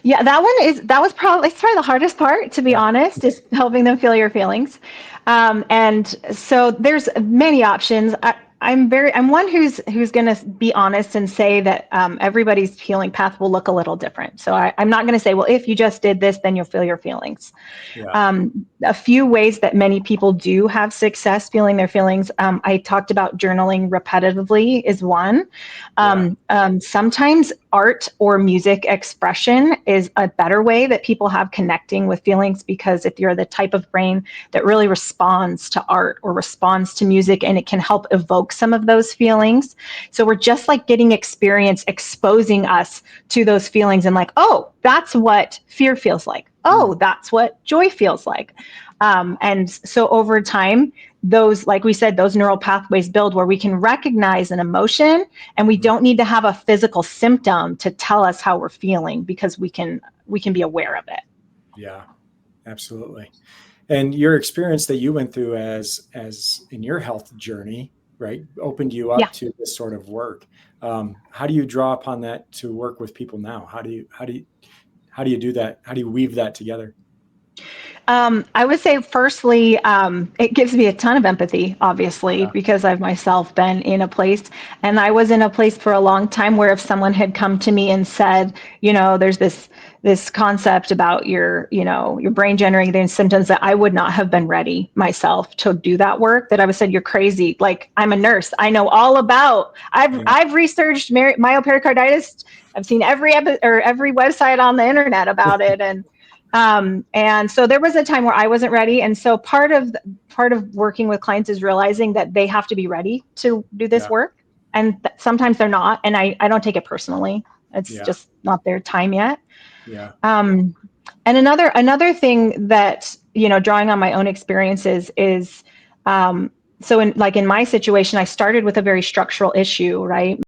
Yeah, it's probably the hardest part, to be Yeah. honest, is helping them feel your feelings. And so there's many options. I'm one who's going to be honest and say that everybody's healing path will look a little different. So I'm not going to say, well, if you just did this, then you'll feel your feelings. Yeah. A few ways that many people do have success feeling their feelings. I talked about journaling repetitively is one. Yeah. Sometimes art or music expression is a better way that people have connecting with feelings, because if you're the type of brain that really responds to art or responds to music, and it can help evoke some of those feelings. So we're just like getting experience exposing us to those feelings and like, oh, that's what fear feels like. Oh, that's what joy feels like. And so over time, those, like we said, those neural pathways build where we can recognize an emotion, and we don't need to have a physical symptom to tell us how we're feeling, because we can be aware of it. Yeah, absolutely. And your experience that you went through as in your health journey, right, opened you Yeah. up to this sort of work. How do you draw upon that to work with people now? How do you do that? How do you weave that together? I would say, firstly, it gives me a ton of empathy, obviously, Yeah. because I've myself been in a place, and I was in a place for a long time where if someone had come to me and said, there's this concept about your brain generating these symptoms, that I would not have been ready myself to do that work. That I would said, you're crazy. Like, I'm a nurse. I know all about. Yeah. I've researched myopericarditis. I've seen every website on the internet about it, and so there was a time where I wasn't ready. And so part of working with clients is realizing that they have to be ready to do this Yeah. work. And sometimes they're not. And I don't take it personally. It's Yeah. just not their time yet. Yeah. Um, and another thing that, drawing on my own experiences is, so in my situation, I started with a very structural issue, right?